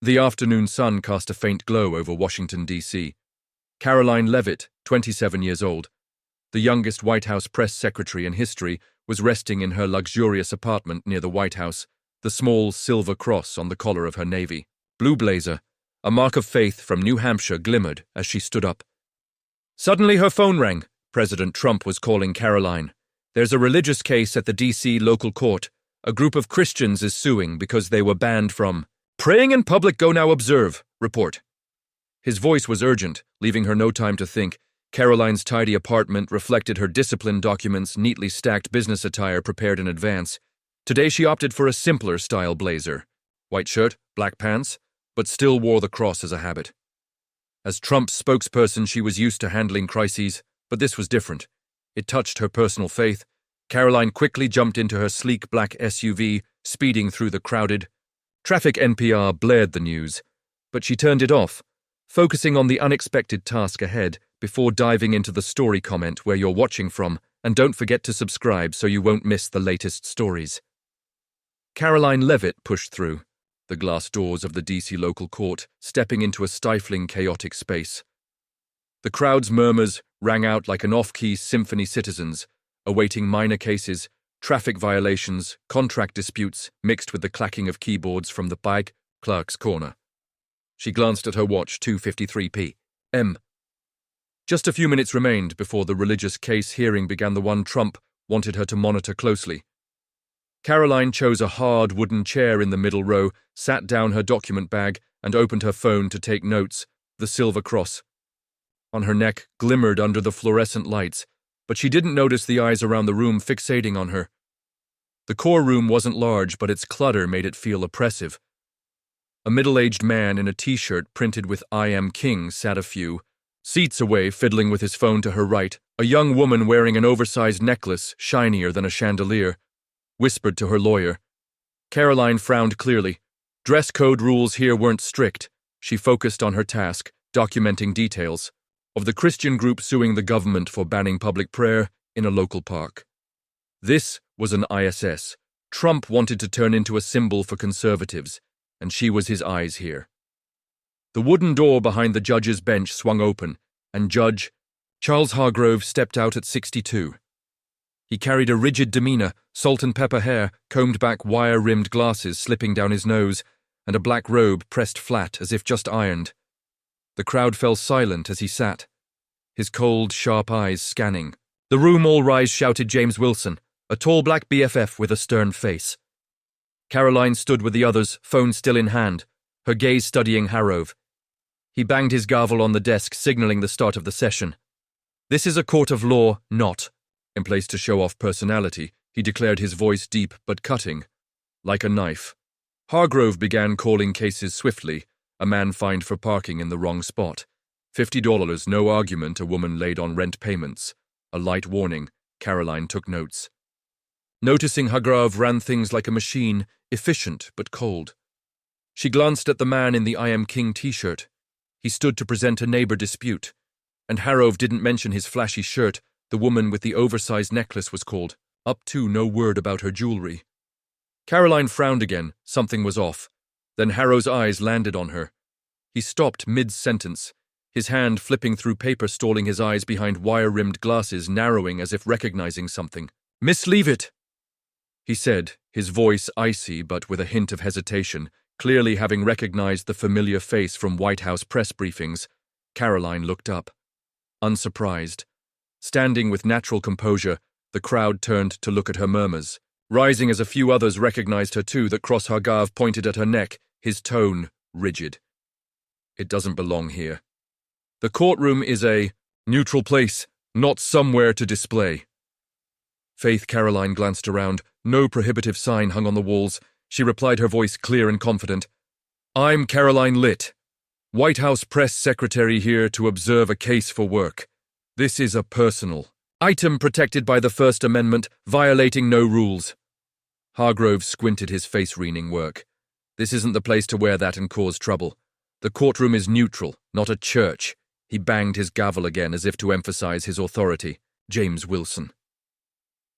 The afternoon sun cast a faint glow over Washington, D.C. Karoline Leavitt, 27 years old, the youngest White House press secretary in history, was resting in her luxurious apartment near the White House, the small silver cross on the collar of her navy blue blazer, a mark of faith from New Hampshire, glimmered as she stood up. Suddenly her phone rang. President Trump was calling Karoline. There's a religious case at the D.C. local court. A group of Christians is suing because they were banned from praying in public. Go now observe. Report. His voice was urgent, leaving her no time to think. Karoline's tidy apartment reflected her disciplined documents, neatly stacked business attire prepared in advance. Today she opted for a simpler style blazer. White shirt, black pants, but still wore the cross as a habit. As Trump's spokesperson, she was used to handling crises, but this was different. It touched her personal faith. Karoline quickly jumped into her sleek black SUV, speeding through the crowded traffic. NPR blared the news, but she turned it off, focusing on the unexpected task ahead before diving into the story. Comment where you're watching from, and don't forget to subscribe so you won't miss the latest stories. Karoline Leavitt pushed through the glass doors of the D.C. local court, stepping into a stifling, chaotic space. The crowd's murmurs rang out like an off-key symphony. Citizens awaiting minor cases, traffic violations, contract disputes, mixed with the clacking of keyboards from the bike clerk's corner. She glanced at her watch. 2:53 p.m. Just a few minutes remained before the religious case hearing began, the one Trump wanted her to monitor closely. Karoline chose a hard wooden chair in the middle row, sat down her document bag, and opened her phone to take notes. The silver cross on her neck glimmered under the fluorescent lights, but she didn't notice the eyes around the room fixating on her. The courtroom wasn't large, but its clutter made it feel oppressive. A middle-aged man in a t-shirt printed with "I am king" sat a few seats away, fiddling with his phone. To her right, a young woman wearing an oversized necklace, shinier than a chandelier, whispered to her lawyer. Karoline frowned clearly. Dress code rules here weren't strict. She focused on her task, documenting details of the Christian group suing the government for banning public prayer in a local park. This was an ISS Trump wanted to turn into a symbol for conservatives, and she was his eyes here. The wooden door behind the judge's bench swung open, and Judge Charles Hargrove stepped out at 62. He carried a rigid demeanor, salt and pepper hair, combed back wire-rimmed glasses slipping down his nose, and a black robe pressed flat as if just ironed. The crowd fell silent as he sat, his cold, sharp eyes scanning the room. All rise, shouted James Wilson, a tall black BFF with a stern face. Karoline stood with the others, phone still in hand, her gaze studying Hargrove. He banged his gavel on the desk, signaling the start of the session. This is a court of law, not in place to show off personality, he declared, his voice deep but cutting, like a knife. Hargrove began calling cases swiftly. A man fined for parking in the wrong spot. $50, no argument. A woman late on rent payments. A light warning. Karoline took notes. Noticing Hargrove ran things like a machine, efficient but cold. She glanced at the man in the "I am king" t-shirt. He stood to present a neighbor dispute. And Hargrove didn't mention his flashy shirt. The woman with the oversized necklace was called up too, no word about her jewelry. Karoline frowned again. Something was off. Then Harrow's eyes landed on her. He stopped mid-sentence, his hand flipping through paper, stalling, his eyes behind wire-rimmed glasses narrowing as if recognizing something. "Miss Leavitt," he said, his voice icy but with a hint of hesitation, clearly having recognized the familiar face from White House press briefings. Karoline looked up, unsurprised. Standing with natural composure, the crowd turned to look at her, murmurs rising as a few others recognized her too. The cross Hargrove pointed at her neck, his tone rigid. "It doesn't belong here. The courtroom is a neutral place, not somewhere to display faith." Karoline glanced around. No prohibitive sign hung on the walls. She replied, her voice clear and confident. "I'm Karoline Leavitt, White House press secretary, here to observe a case for work. This is a personal item protected by the First Amendment, violating no rules." Hargrove squinted, his face reaning work. "This isn't the place to wear that and cause trouble. The courtroom is neutral, not a church." He banged his gavel again as if to emphasize his authority. James Wilson.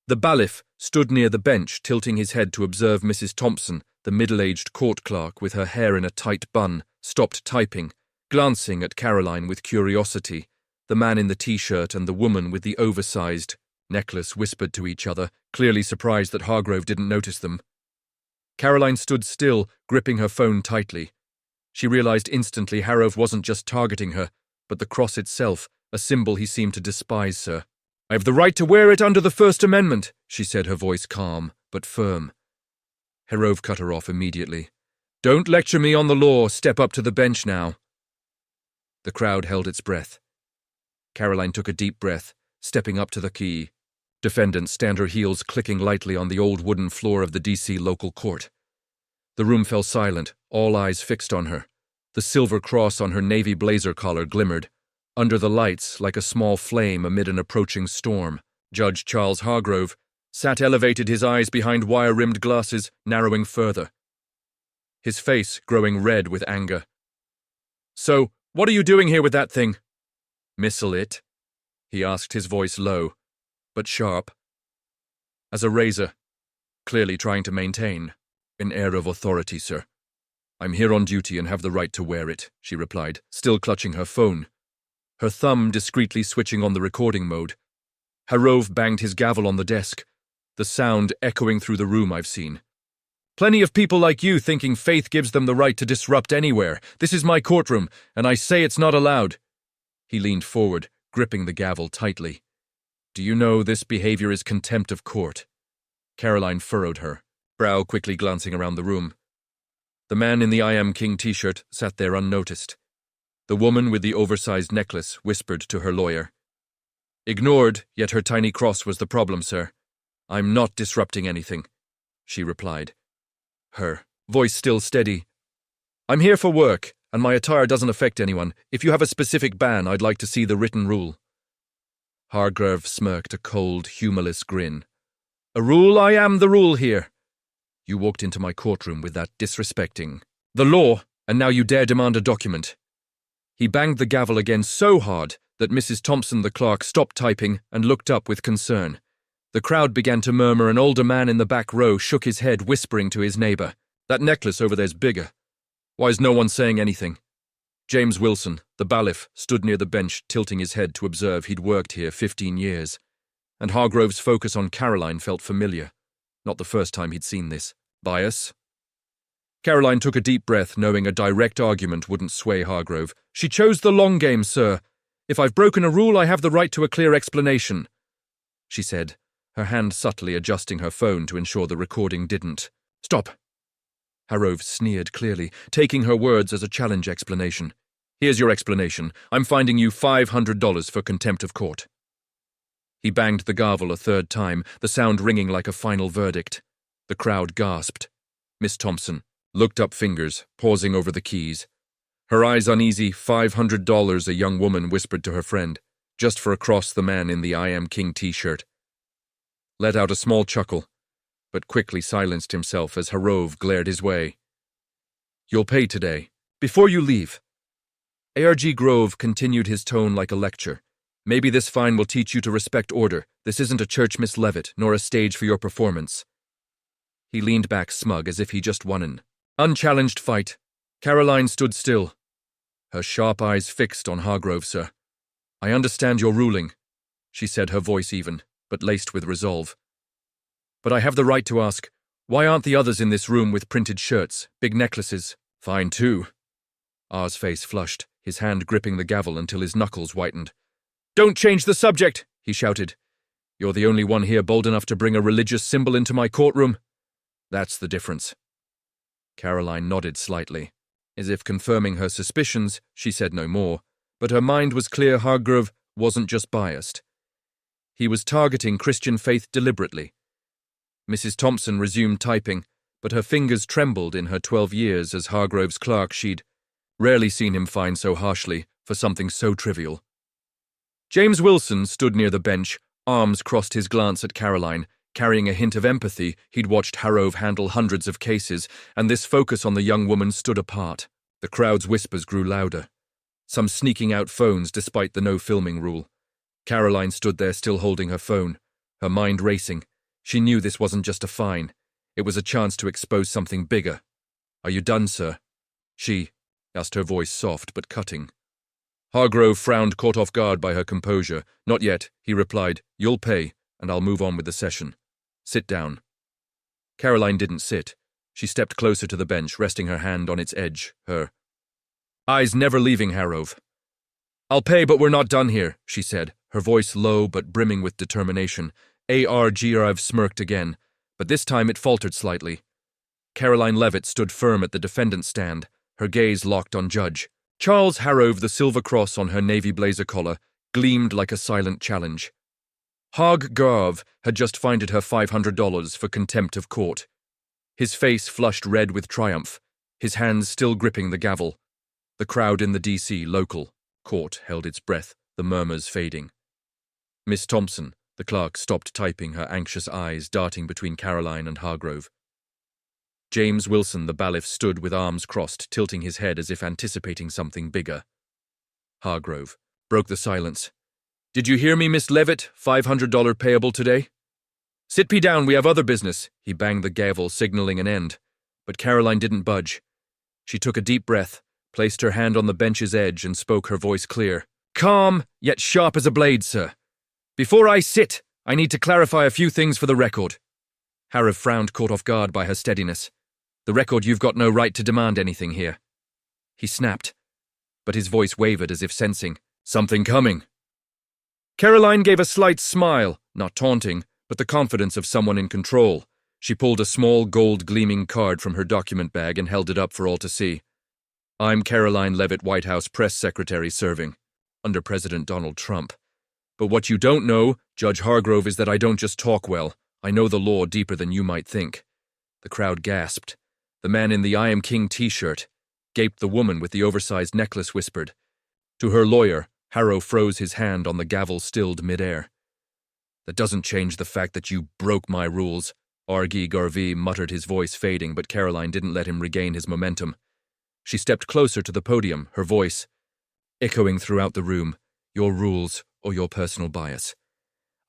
The bailiff stood near the bench, tilting his head to observe Mrs. Thompson, the middle-aged court clerk with her hair in a tight bun, stopped typing, glancing at Karoline with curiosity. The man in the t-shirt and the woman with the oversized necklace whispered to each other, clearly surprised that Hargrove didn't notice them. Karoline stood still, gripping her phone tightly. She realized instantly Hargrove wasn't just targeting her, but the cross itself, a symbol he seemed to despise, sir. "I have the right to wear it under the First Amendment," she said, her voice calm but firm. Hargrove cut her off immediately. "Don't lecture me on the law. Step up to the bench now." The crowd held its breath. Karoline took a deep breath, stepping up to the key. Defendants stand her heels clicking lightly on the old wooden floor of the D.C. local court. The room fell silent, all eyes fixed on her. The silver cross on her navy blazer collar glimmered. Under the lights, like a small flame amid an approaching storm, Judge Charles Hargrove sat elevated, his eyes behind wire-rimmed glasses, narrowing further. His face growing red with anger. "So, what are you doing here with that thing?" "Missile it?" he asked, his voice low, but sharp. As a razor, clearly trying to maintain an air of authority, sir. "I'm here on duty and have the right to wear it," she replied, still clutching her phone, her thumb discreetly switching on the recording mode. Hargrove banged his gavel on the desk, the sound echoing through the room. "I've seen plenty of people like you thinking faith gives them the right to disrupt anywhere. This is my courtroom, and I say it's not allowed." He leaned forward, gripping the gavel tightly. "Do you know this behavior is contempt of court?" Karoline furrowed her brow, quickly glancing around the room. The man in the I Am King t-shirt sat there unnoticed. The woman with the oversized necklace whispered to her lawyer. "Ignored, yet her tiny cross was the problem, sir. I'm not disrupting anything," she replied, her voice still steady. "I'm here for work, and my attire doesn't affect anyone. If you have a specific ban, I'd like to see the written rule." Hargrove smirked a cold, humorless grin. "A rule? I am the rule here. You walked into my courtroom with that disrespecting the law, and now you dare demand a document." He banged the gavel again so hard that Mrs. Thompson, the clerk, stopped typing and looked up with concern. The crowd began to murmur. An older man in the back row shook his head, whispering to his neighbor, "That necklace over there's bigger. Why is no one saying anything?" James Wilson, the bailiff, stood near the bench, tilting his head to observe. He'd worked here 15 years, and Hargrove's focus on Karoline felt familiar. Not the first time he'd seen this. Bias? Karoline took a deep breath, knowing a direct argument wouldn't sway Hargrove. "She chose the long game, sir. If I've broken a rule, I have the right to a clear explanation," she said, her hand subtly adjusting her phone to ensure the recording didn't. "Stop!" Hargrove sneered clearly, taking her words as a challenge explanation. "Here's your explanation. I'm finding you $500 for contempt of court." He banged the gavel a third time, the sound ringing like a final verdict. The crowd gasped. Miss Thompson looked up, fingers pausing over the keys. Her eyes uneasy. $500, a young woman whispered to her friend, just for a cross. The man in the I Am King t-shirt let out a small chuckle, but quickly silenced himself as Hargrove glared his way. "You'll pay today, before you leave." ARG Grove continued, his tone like a lecture. "Maybe this fine will teach you to respect order. This isn't a church, Miss Leavitt, nor a stage for your performance." He leaned back smug as if he just won an unchallenged fight. Karoline stood still, her sharp eyes fixed on Hargrove. "Sir, I understand your ruling," she said, her voice even, but laced with resolve. "But I have the right to ask, why aren't the others in this room with printed shirts, big necklaces? Fine too." R's face flushed, his hand gripping the gavel until his knuckles whitened. "Don't change the subject," he shouted. "You're the only one here bold enough to bring a religious symbol into my courtroom. That's the difference." Karoline nodded slightly. As if confirming her suspicions, she said no more, but her mind was clear. Hargrove wasn't just biased. He was targeting Christian faith deliberately. Mrs. Thompson resumed typing, but her fingers trembled. In her 12 years as Hargrove's clerk, she'd rarely seen him fined so harshly for something so trivial. James Wilson stood near the bench, arms crossed, his glance at Karoline, carrying a hint of empathy. He'd watched Hargrove handle hundreds of cases, and this focus on the young woman stood apart. The crowd's whispers grew louder, some sneaking out phones despite the no filming rule. Karoline stood there, still holding her phone, her mind racing. She knew this wasn't just a fine. It was a chance to expose something bigger. "Are you done, sir?" She asked, her voice soft but cutting. Hargrove frowned, caught off guard by her composure. "Not yet," he replied. "You'll pay, and I'll move on with the session. Sit down." Karoline didn't sit. She stepped closer to the bench, resting her hand on its edge, her eyes never leaving Hargrove. "I'll pay, but we're not done here," she said, her voice low but brimming with determination. Hargrove smirked again, but this time it faltered slightly. Karoline Leavitt stood firm at the defendant's stand, her gaze locked on Judge Charles Hargrove. The silver cross on her navy blazer collar gleamed like a silent challenge. Hargrove had just fined her $500 for contempt of court. His face flushed red with triumph, his hands still gripping the gavel. The crowd in the D.C. local court held its breath, the murmurs fading. Miss Thompson, the clerk, stopped typing, her anxious eyes darting between Karoline and Hargrove. James Wilson, the bailiff, stood with arms crossed, tilting his head as if anticipating something bigger. Hargrove broke the silence. "Did you hear me, Miss Leavitt? $500 payable today?" "Sit me down, we have other business." He banged the gavel, signaling an end. But Karoline didn't budge. She took a deep breath, placed her hand on the bench's edge, and spoke, her voice clear. "Calm, yet sharp as a blade, sir. Before I sit, I need to clarify a few things for the record." Hargrove frowned, caught off guard by her steadiness. "The record, you've got no right to demand anything here." He snapped, but his voice wavered as if sensing something coming. Karoline gave a slight smile, not taunting, but the confidence of someone in control. She pulled a small, gold-gleaming card from her document bag and held it up for all to see. "I'm Karoline Leavitt, White House press secretary serving under President Donald Trump. But what you don't know, Judge Hargrove, is that I don't just talk well. I know the law deeper than you might think." The crowd gasped. The man in the "I Am King" t-shirt gaped. The woman with the oversized necklace whispered. To her lawyer, Harrow froze his hand on the gavel, stilled midair. "That doesn't change the fact that you broke my rules," Hargrove muttered, his voice fading, but Karoline didn't let him regain his momentum. She stepped closer to the podium, her voice echoing throughout the room. "Your rules or your personal bias.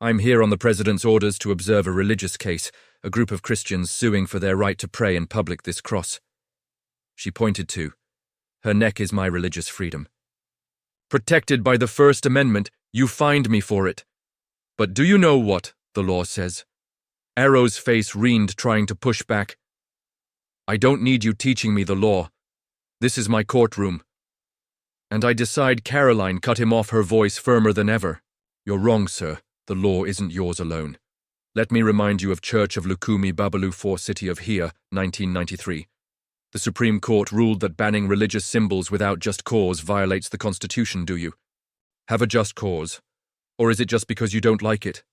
I'm here on the president's orders to observe a religious case, a group of Christians suing for their right to pray in public. This cross," she pointed to, "her neck is my religious freedom. Protected by the First Amendment, you fined me for it. But do you know what the law says?" Arrow's face wrined, trying to push back. "I don't need you teaching me the law. This is my courtroom." "And I decide." Karoline cut him off, her voice firmer than ever. "You're wrong, sir. The law isn't yours alone. Let me remind you of Church of Lukumi Babalu 4, City of Hia, 1993. The Supreme Court ruled that banning religious symbols without just cause violates the Constitution. Do you have a just cause? Or is it just because you don't like it?"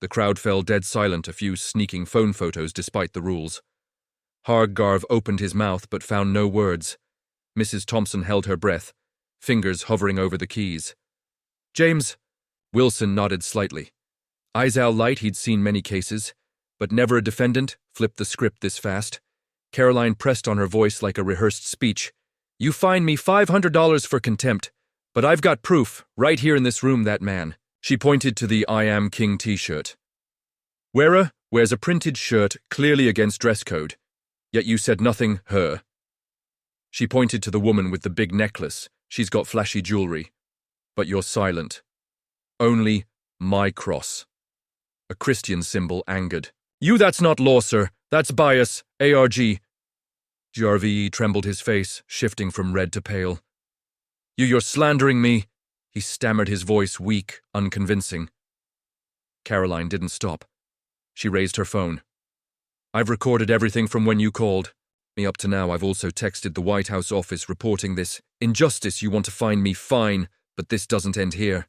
The crowd fell dead silent, a few sneaking phone photos despite the rules. Hargrove opened his mouth but found no words. Mrs. Thompson held her breath, fingers hovering over the keys. "James?" Wilson nodded slightly. Eyes out light, he'd seen many cases, but never a defendant flipped the script this fast. Karoline pressed on her voice like a rehearsed speech. "You fine me $500 for contempt, but I've got proof, right here in this room. That man." She pointed to the "I Am King" t-shirt. "Wearer wears a printed shirt, clearly against dress code, yet you said nothing, her." She pointed to the woman with the big necklace. "She's got flashy jewelry. But you're silent. Only my cross." A Christian symbol angered. "You, that's not law, sir. That's bias, ARG. Jarve trembled, his face shifting from red to pale. You're slandering me," he stammered, his voice weak, unconvincing. Karoline didn't stop. She raised her phone. "I've recorded everything from when you called me up to now. I've also texted the White House office reporting this injustice. You want to find me? Fine, but this doesn't end here."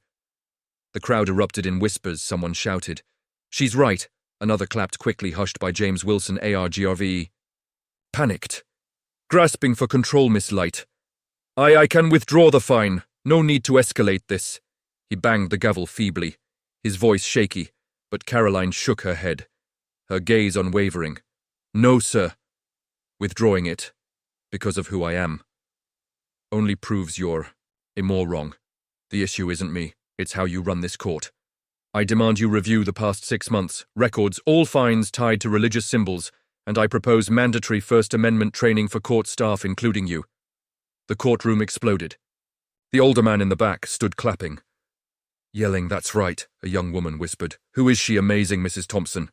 The crowd erupted in whispers. Someone shouted, "She's right." Another clapped, quickly hushed by James Wilson, Argrove. Panicked. "Grasping for control, Miss Light. I can withdraw the fine. No need to escalate this." He banged the gavel feebly, his voice shaky, but Karoline shook her head, her gaze unwavering. "No, sir. Withdrawing it, because of who I am, only proves you're more wrong. The issue isn't me, it's how you run this court. I demand you review the past 6 months, records, all fines tied to religious symbols, and I propose mandatory First Amendment training for court staff, including you." The courtroom exploded. The older man in the back stood clapping, yelling, "That's right," a young woman whispered. "Who is she, amazing Mrs. Thompson?"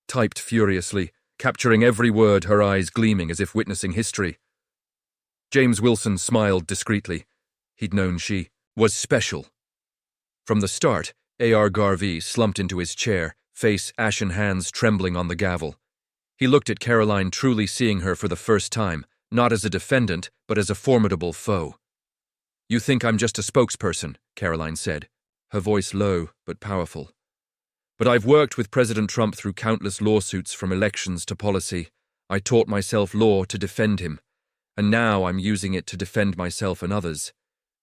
Typed furiously, capturing every word, her eyes gleaming as if witnessing history. James Wilson smiled discreetly. He'd known she was special. From the start, A.R. Garvey slumped into his chair, face ashen, hands trembling on the gavel. He looked at Karoline, truly seeing her for the first time, not as a defendant, but as a formidable foe. "You think I'm just a spokesperson," Karoline said, her voice low but powerful. "But I've worked with President Trump through countless lawsuits, from elections to policy. I taught myself law to defend him, and now I'm using it to defend myself and others.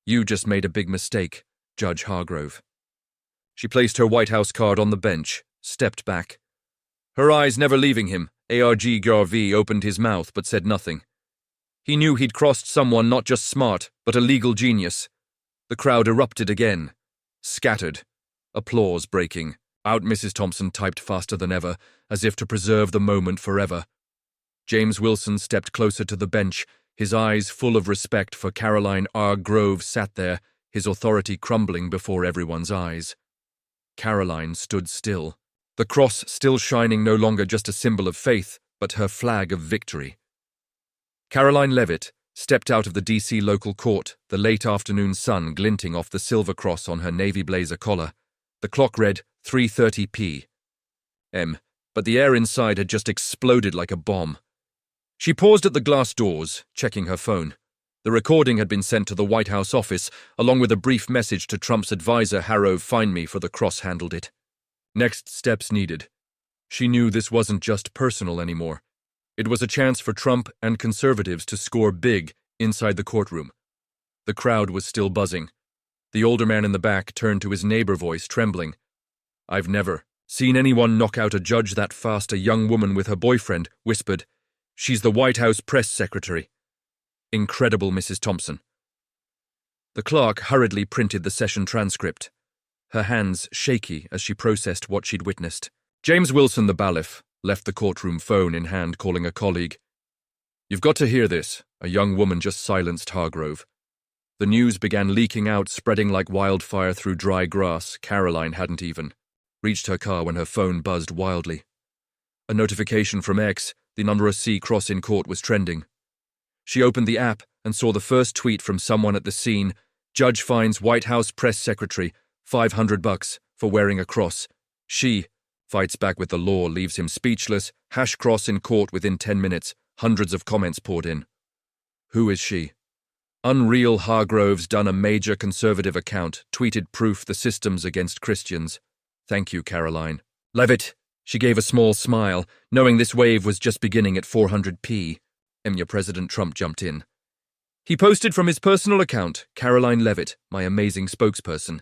You just made a big mistake, Judge Hargrove." She placed her White House card on the bench, stepped back. Her eyes never leaving him, A.R.G. Garvey opened his mouth but said nothing. He knew he'd crossed someone not just smart, but a legal genius. The crowd erupted again. Scattered. Applause breaking. Out Mrs. Thompson typed faster than ever, as if to preserve the moment forever. James Wilson stepped closer to the bench, his eyes full of respect for Karoline R. Grove sat there, his authority crumbling before everyone's eyes. Karoline stood still, the cross still shining, no longer just a symbol of faith, but her flag of victory. Karoline Leavitt stepped out of the D.C. local court, the late afternoon sun glinting off the silver cross on her navy blazer collar. The clock read 3:30 p.m., but the air inside had just exploded like a bomb. She paused at the glass doors, checking her phone. The recording had been sent to the White House office, along with a brief message to Trump's advisor, Harrove. "Find me," for the cross handled it. Next steps needed. She knew this wasn't just personal anymore. It was a chance for Trump and conservatives to score big inside the courtroom. The crowd was still buzzing. The older man in the back turned to his neighbor, voice trembling. "I've never seen anyone knock out a judge that fast," a young woman with her boyfriend whispered. "She's the White House press secretary." "Incredible, Mrs. Thompson." The clerk hurriedly printed the session transcript, her hands shaky as she processed what she'd witnessed. James Wilson, the bailiff, left the courtroom, phone in hand, calling a colleague. "You've got to hear this," a young woman just silenced Hargrove. The news began leaking out, spreading like wildfire through dry grass. Karoline hadn't even reached her car when her phone buzzed wildly. A notification from X, the number C cross in court, was trending. She opened the app and saw the first tweet from someone at the scene. "Judge fines White House press secretary $500 for wearing a cross. She fights back with the law, leaves him speechless. #cross in court within 10 minutes. Hundreds of comments poured in. Who is she? Unreal. Hargrove's done a major conservative account, tweeted proof the system's against Christians. Thank you, Karoline Leavitt. She gave a small smile, knowing this wave was just beginning at 400 p.m. President Trump jumped in. He posted from his personal account, "Karoline Leavitt, my amazing spokesperson.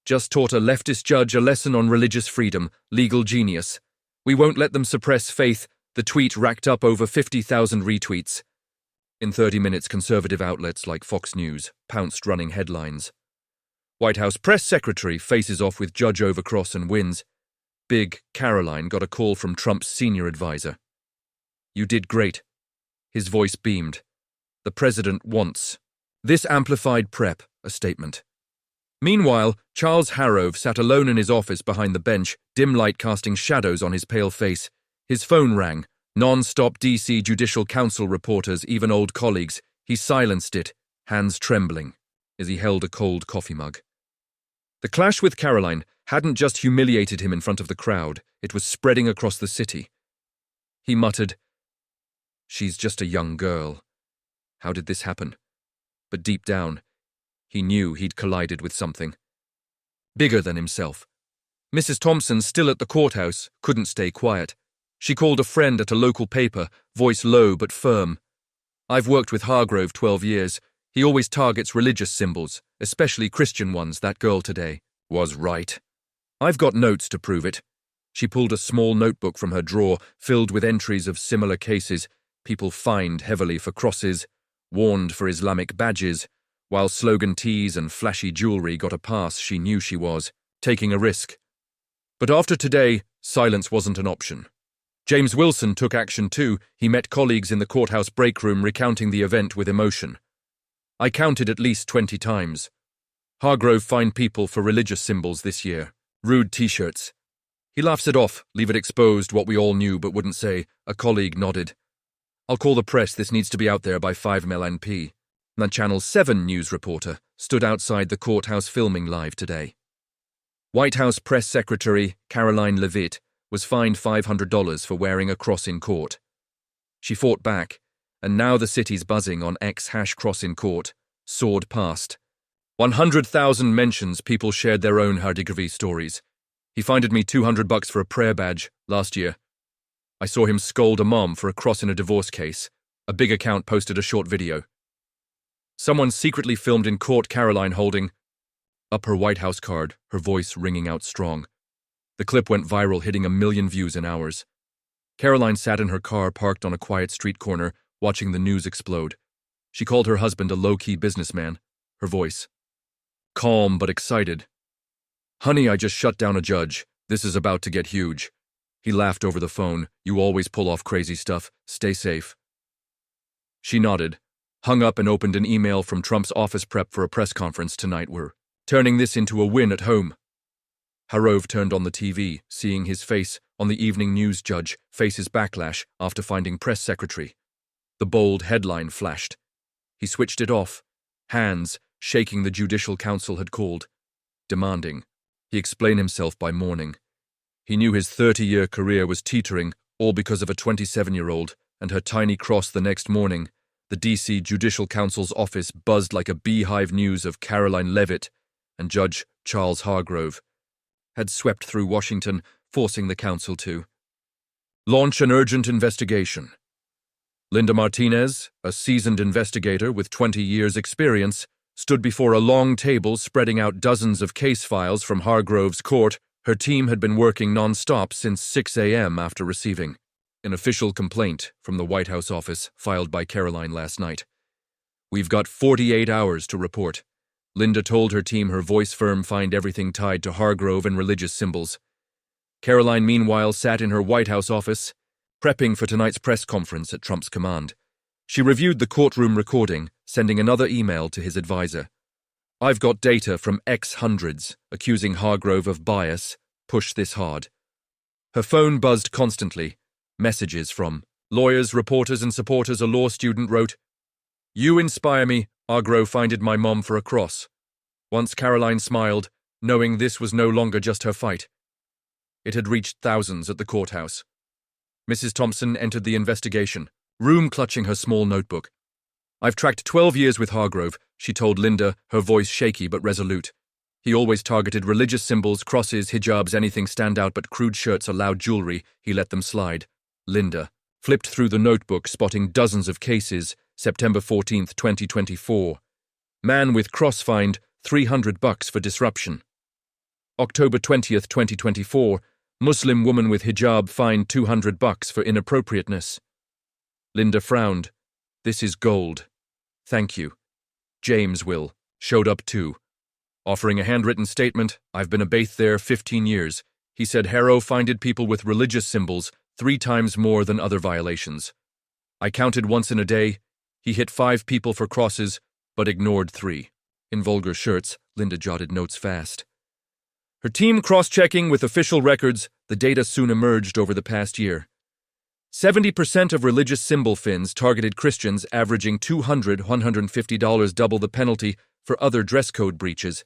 Just taught a leftist judge a lesson on religious freedom, legal genius. We won't let them suppress faith." The tweet racked up over 50,000 retweets. In 30 minutes, conservative outlets like Fox News pounced, running headlines. "White House press secretary faces off with judge over cross and wins." Big Karoline got a call from Trump's senior advisor. "You did great." His voice beamed. "The president wants." This amplified prep, a statement. Meanwhile, Charles Harrove sat alone in his office behind the bench, dim light casting shadows on his pale face. His phone rang. Non-stop D.C. Judicial Council reporters, even old colleagues. He silenced it, hands trembling, as he held a cold coffee mug. The clash with Karoline hadn't just humiliated him in front of the crowd, it was spreading across the city. He muttered, "She's just a young girl. How did this happen?" But deep down, he knew he'd collided with something bigger than himself. Mrs. Thompson, still at the courthouse, couldn't stay quiet. She called a friend at a local paper, voice low but firm. "I've worked with Hargrove 12 years. He always targets religious symbols, especially Christian ones. That girl today was right. I've got notes to prove it." She pulled a small notebook from her drawer, filled with entries of similar cases. People fined heavily for crosses, warned for Islamic badges, while slogan tees and flashy jewelry got a pass. She knew she was taking a risk. But after today, silence wasn't an option. James Wilson took action too. He met colleagues in the courthouse break room recounting the event with emotion. I counted at least 20 times. Hargrove fined people for religious symbols this year. Rude t-shirts. He laughs it off, leave it exposed, what we all knew but wouldn't say. A colleague nodded. I'll call the press, this needs to be out there by 5 MLNP. The Channel 7 news reporter stood outside the courthouse filming live today. White House Press Secretary Karoline Leavitt was fined $500 for wearing a cross in court. She fought back, and now the city's buzzing on #cross in court soared past. 100,000 mentions, people shared their own Hardigravi stories. He fined me $200 for a prayer badge last year. I saw him scold a mom for a cross in a divorce case. A big account posted a short video. Someone secretly filmed in court Karoline holding up her White House card, her voice ringing out strong. The clip went viral, hitting 1 million views in hours. Karoline sat in her car parked on a quiet street corner, watching the news explode. She called her husband a low-key businessman, her voice calm but excited. "Honey, I just shut down a judge. This is about to get huge." He laughed over the phone. "You always pull off crazy stuff. Stay safe." She nodded, hung up and opened an email from Trump's office prep for a press conference tonight. We're turning this into a win at home. Hargrove turned on the TV, seeing his face on the evening news. Judge faces backlash after finding press secretary. The bold headline flashed. He switched it off, hands shaking. The Judicial Council had called, demanding. He explained himself by morning. He knew his 30-year career was teetering, all because of a 27-year-old and her tiny cross. The next morning, the D.C. Judicial Council's office buzzed like a beehive. News of Karoline Leavitt and Judge Charles Hargrove had swept through Washington, forcing the council to launch an urgent investigation. Linda Martinez, a seasoned investigator with 20 years' experience, stood before a long table spreading out dozens of case files from Hargrove's court. Her team had been working non-stop since 6 a.m. after receiving an official complaint from the White House office filed by Karoline last night. "We've got 48 hours to report," Linda told her team, her voice firm. "Find everything tied to Hargrove and religious symbols." Karoline, meanwhile, sat in her White House office, prepping for tonight's press conference at Trump's command. She reviewed the courtroom recording, sending another email to his advisor. "I've got data from hundreds accusing Hargrove of bias. Push this hard." Her phone buzzed constantly. Messages from lawyers, reporters, and supporters. A law student wrote, "You inspire me. Hargrove fined my mom for a cross." Once Karoline smiled, knowing this was no longer just her fight. It had reached thousands at the courthouse. Mrs. Thompson entered the investigation room clutching her small notebook. "I've tracked 12 years with Hargrove," she told Linda, her voice shaky but resolute. "He always targeted religious symbols, crosses, hijabs, anything stand out but crude shirts or loud jewelry. He let them slide." Linda flipped through the notebook, spotting dozens of cases. September 14th, 2024. Man with cross fined $300 for disruption. October 20th, 2024. Muslim woman with hijab fined $200 for inappropriateness. Linda frowned. "This is gold. Thank you." James Will showed up too, offering a handwritten statement. "I've been a baith there 15 years. He said Harrow fined people with religious symbols 3 times more than other violations. I counted once in a day. He hit 5 people for crosses, but ignored 3. In vulgar shirts." Linda jotted notes fast. Her team cross-checking with official records, the data soon emerged over the past year. 70% of religious symbol fins targeted Christians, averaging $150, double the penalty for other dress code breaches.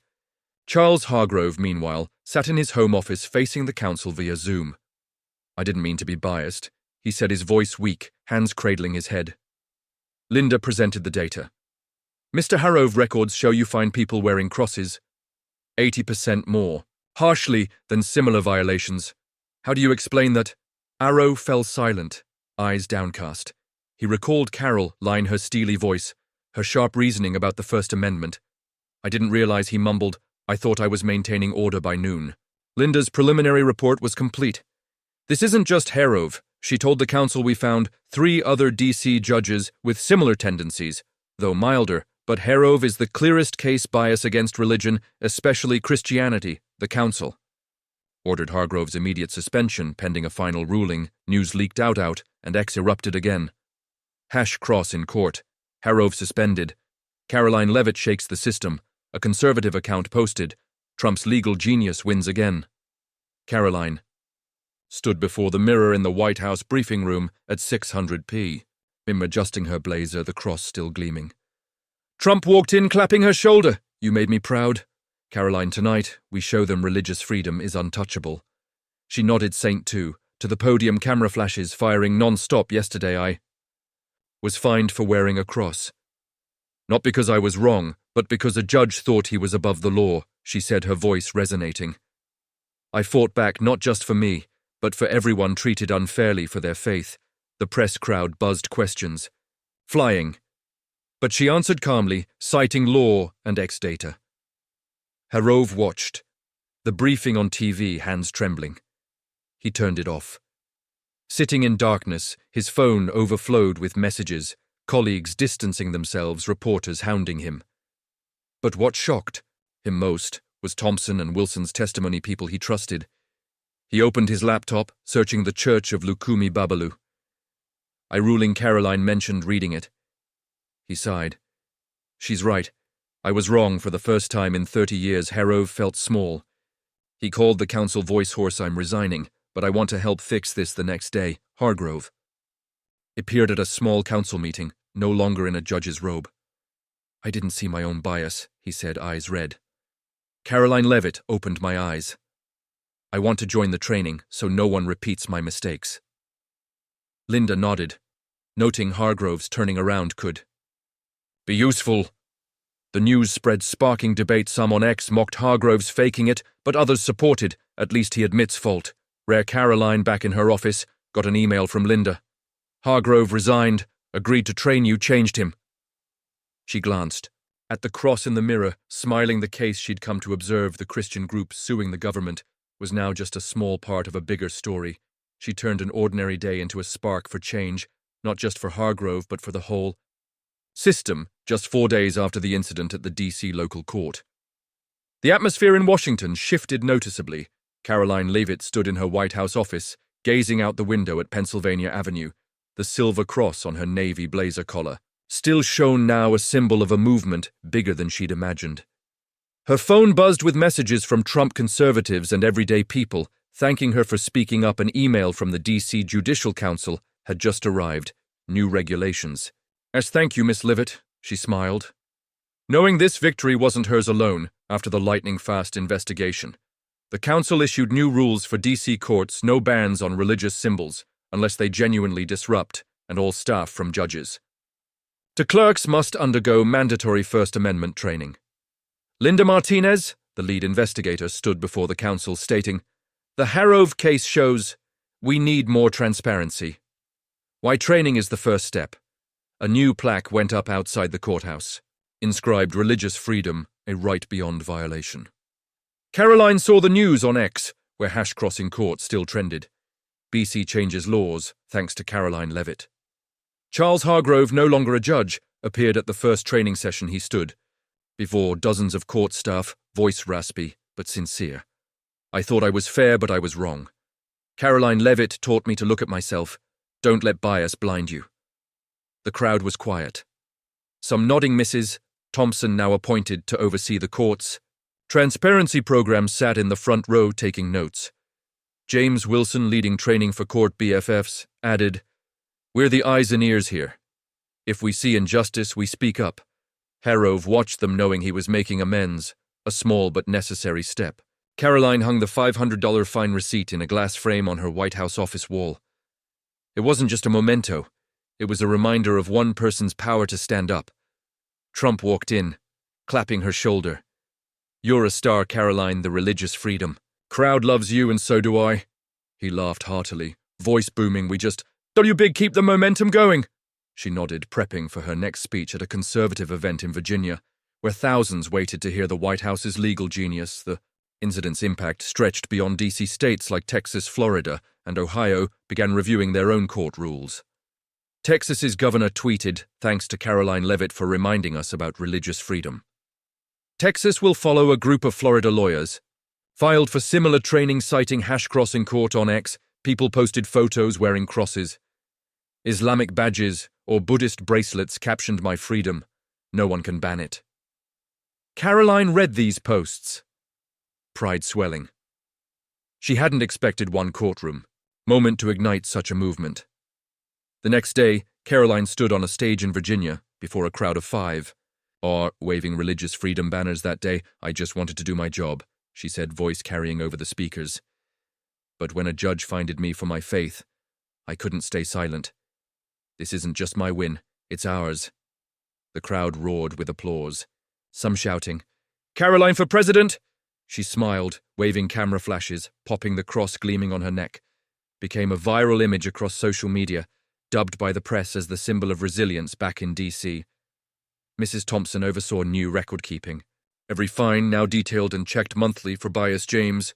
Charles Hargrove, meanwhile, sat in his home office facing the council via Zoom. "I didn't mean to be biased," he said, his voice weak, hands cradling his head. Linda presented the data. "Mr. Hargrove, records show you find people wearing crosses 80% more harshly than similar violations. How do you explain that?" Arrow fell silent, eyes downcast. He recalled Karoline, her steely voice, her sharp reasoning about the First Amendment. "I didn't realize," he mumbled. "I thought I was maintaining order by noon." Linda's preliminary report was complete. "This isn't just Hargrove," she told the council. "We found 3 other D.C. judges with similar tendencies, though milder, but Hargrove is the clearest case. Bias against religion, especially Christianity," the council ordered Hargrove's immediate suspension pending a final ruling. News leaked out, and X erupted again. #cross in court. Hargrove suspended. Karoline Leavitt shakes the system. A conservative account posted. Trump's legal genius wins again. Karoline stood before the mirror in the White House briefing room at 600 p.m. adjusting her blazer, the cross still gleaming. Trump walked in clapping her shoulder. You made me proud. Karoline, tonight, we show them religious freedom is untouchable. She nodded Saint to the podium camera flashes firing non-stop. Yesterday I was fined for wearing a cross. Not because I was wrong, but because a judge thought he was above the law, she said, her voice resonating. I fought back not just for me, but for everyone treated unfairly for their faith. The press crowd buzzed questions. Flying. But she answered calmly, citing law and X data. Hargrove watched. The briefing on TV, hands trembling. He turned it off. Sitting in darkness, his phone overflowed with messages, colleagues distancing themselves, reporters hounding him. But what shocked him most was Thompson and Wilson's testimony, people he trusted. He opened his laptop, searching the Church of Lukumi Babalu. I ruling Karoline mentioned reading it. He sighed. She's right. I was wrong for the first time in 30 years. Hargrove felt small. He called the council voice hoarse. I'm resigning, but I want to help fix this. The next day, Hargrove appeared at a small council meeting, no longer in a judge's robe. I didn't see my own bias, he said, eyes red. Karoline Leavitt opened my eyes. I want to join the training so no one repeats my mistakes. Linda nodded, noting Hargrove's turning around could be useful. The news spread, sparking debate. Some on X mocked Hargrove's faking it, but others supported. At least he admits fault. Rare Karoline, back in her office, got an email from Linda. Hargrove resigned, agreed to train you, changed him. She glanced at the cross in the mirror, smiling. The case she'd come to observe, the Christian group suing the government, was now just a small part of a bigger story. She turned an ordinary day into a spark for change, not just for Hargrove, but for the whole system. Just 4 days after the incident at the D.C. local court, the atmosphere in Washington shifted noticeably. Karoline Leavitt stood in her White House office, gazing out the window at Pennsylvania Avenue. The silver cross on her navy blazer collar still shone now, a symbol of a movement bigger than she'd imagined. Her phone buzzed with messages from Trump conservatives and everyday people, thanking her for speaking up. An email from the D.C. Judicial Council had just arrived. New regulations. As thank you, Miss Leavitt, she smiled. Knowing this victory wasn't hers alone, after the lightning-fast investigation, the council issued new rules for D.C. courts: no bans on religious symbols, unless they genuinely disrupt, and all staff from judges to clerks must undergo mandatory First Amendment training. Linda Martinez, the lead investigator, stood before the council stating, the Hargrove case shows we need more transparency. Why training is the first step. A new plaque went up outside the courthouse, inscribed religious freedom, a right beyond violation. Karoline saw the news on X, where #crossing court still trended. BC changes laws, thanks to Karoline Leavitt. Charles Hargrove, no longer a judge, appeared at the first training session. He stood before dozens of court staff, voice raspy but sincere. I thought I was fair, but I was wrong. Karoline Leavitt taught me to look at myself. Don't let bias blind you. The crowd was quiet. Some nodding misses. Thompson, now appointed to oversee the court's transparency program, sat in the front row taking notes. James Wilson, leading training for court BFFs, added, we're the eyes and ears here. If we see injustice, we speak up. Hargrove watched them, knowing he was making amends, a small but necessary step. Karoline hung the $500 fine receipt in a glass frame on her White House office wall. It wasn't just a memento. It was a reminder of one person's power to stand up. Trump walked in, clapping her shoulder. You're a star, Karoline, the religious freedom. Crowd loves you and so do I. He laughed heartily, voice booming. We just, you big, keep the momentum going. She nodded, prepping for her next speech at a conservative event in Virginia, where thousands waited to hear the White House's legal genius. The incident's impact stretched beyond D.C. States like Texas, Florida, and Ohio began reviewing their own court rules. Texas's governor tweeted, thanks to Karoline Leavitt for reminding us about religious freedom. Texas will follow a group of Florida lawyers. Filed for similar training citing hash crossing court on X. People posted photos wearing crosses. Islamic badges or Buddhist bracelets captioned my freedom. No one can ban it. Karoline read these posts. Pride swelling. She hadn't expected one courtroom moment to ignite such a movement. The next day, Karoline stood on a stage in Virginia before a crowd of 5. Waving religious freedom banners that day. I just wanted to do my job, she said, voice carrying over the speakers. But when a judge fined me for my faith, I couldn't stay silent. This isn't just my win, it's ours. The crowd roared with applause, some shouting, "Karoline for president!" She smiled, waving camera flashes, popping the cross gleaming on her neck. Became a viral image across social media, dubbed by the press as the symbol of resilience back in D.C. Mrs. Thompson oversaw new record-keeping. Every fine now detailed and checked monthly for bias. James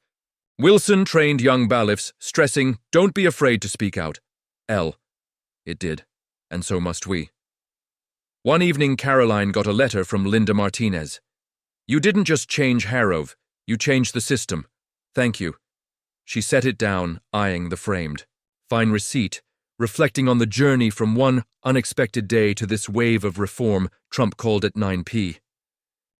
Wilson trained young bailiffs, stressing, "Don't be afraid to speak out." It did, and so must we. One evening, Karoline got a letter from Linda Martinez. "You didn't just change Harrove, you changed the system. Thank you." She set it down, eyeing the framed fine receipt, reflecting on the journey from one unexpected day to this wave of reform Trump called at 9p.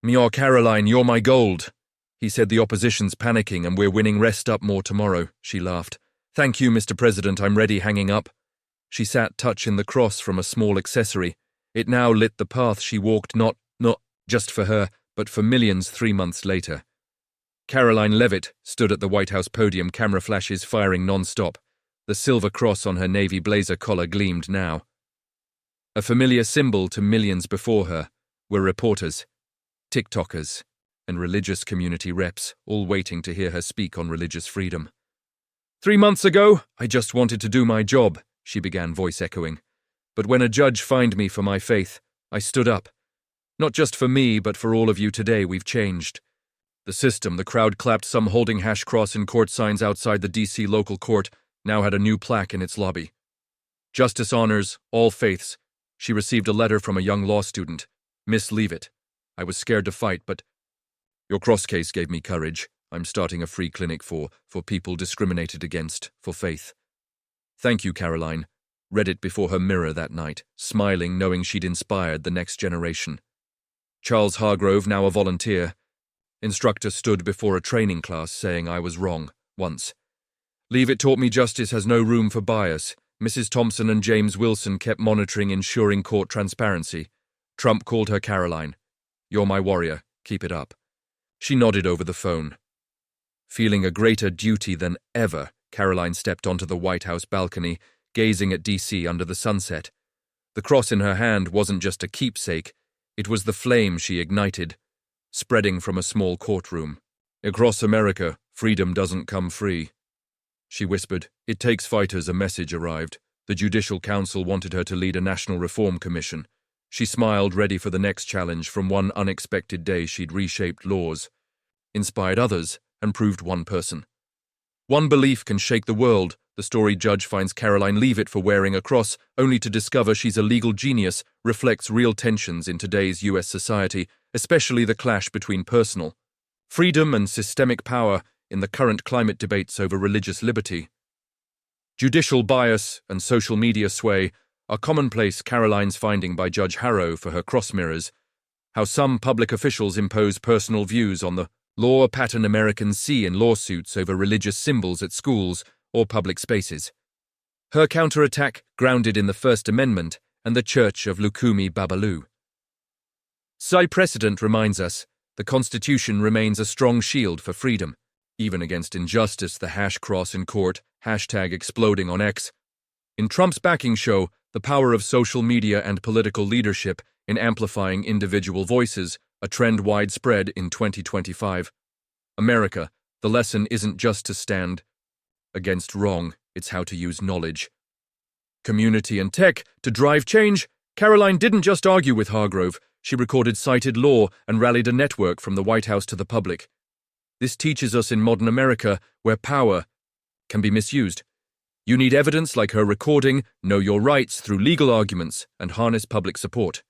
"Meow, Karoline, you're my gold." He said, "The opposition's panicking and we're winning. Rest up more tomorrow." She laughed. "Thank you, Mr. President, I'm ready." Hanging up, she sat touching the cross from a small accessory. It now lit the path she walked, not just for her, but for millions 3 months later. Karoline Leavitt stood at the White House podium, camera flashes firing non-stop. The silver cross on her navy blazer collar gleamed now. A familiar symbol to millions before her were reporters, TikTokers, and religious community reps, all waiting to hear her speak on religious freedom. 3 months ago, I just wanted to do my job, she began, voice echoing. But when a judge fined me for my faith, I stood up. Not just for me, but for all of you today. We've changed the system. The crowd clapped, some holding hash cross in court signs outside the D.C. local court, now had a new plaque in its lobby. Justice honors all faiths. She received a letter from a young law student, Miss Leavitt. I was scared to fight, but your cross case gave me courage. I'm starting a free clinic for people discriminated against for faith. Thank you, Karoline. Read it before her mirror that night, smiling, knowing she'd inspired the next generation. Charles Hargrove, now a volunteer. Instructor stood before a training class saying I was wrong, once. Leavitt taught me justice has no room for bias. Mrs. Thompson and James Wilson kept monitoring, ensuring court transparency. Trump called her Karoline. You're my warrior. Keep it up. She nodded over the phone. Feeling a greater duty than ever, Karoline stepped onto the White House balcony, gazing at D.C. under the sunset. The cross in her hand wasn't just a keepsake, it was the flame she ignited, spreading from a small courtroom. Across America, freedom doesn't come free. She whispered, "It takes fighters." A message arrived. The Judicial Council wanted her to lead a national reform commission. She smiled, ready for the next challenge. From one unexpected day, she'd reshaped laws, inspired others, and proved one person. One belief can shake the world. The story judge finds Karoline Leavitt for wearing a cross, only to discover she's a legal genius, reflects real tensions in today's U.S. society, especially the clash between personal freedom and systemic power in the current climate debates over religious liberty. Judicial bias and social media sway are commonplace. Karoline's finding by Judge Harrow for her cross mirrors how some public officials impose personal views on the law, a pattern Americans see in lawsuits over religious symbols at schools or public spaces. Her counterattack grounded in the First Amendment and the Church of Lukumi Babalu. Precedent reminds us the Constitution remains a strong shield for freedom, even against injustice. The hash cross in court, hashtag exploding on X. In Trump's backing show the power of social media and political leadership in amplifying individual voices, a trend widespread in 2025. America, the lesson isn't just to stand against wrong, it's how to use knowledge, community, and tech to drive change. Karoline didn't just argue with Hargrove, she recorded cited law and rallied a network from the White House to the public. This teaches us in modern America, where power can be misused, you need evidence like her recording, know your rights through legal arguments, and harness public support.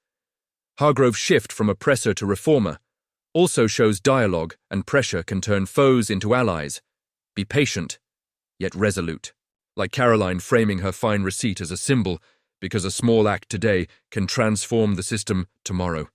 Hargrove's shift from oppressor to reformer also shows dialogue and pressure can turn foes into allies. Be patient, yet resolute. Like Karoline framing her fine receipt as a symbol, because a small act today can transform the system tomorrow.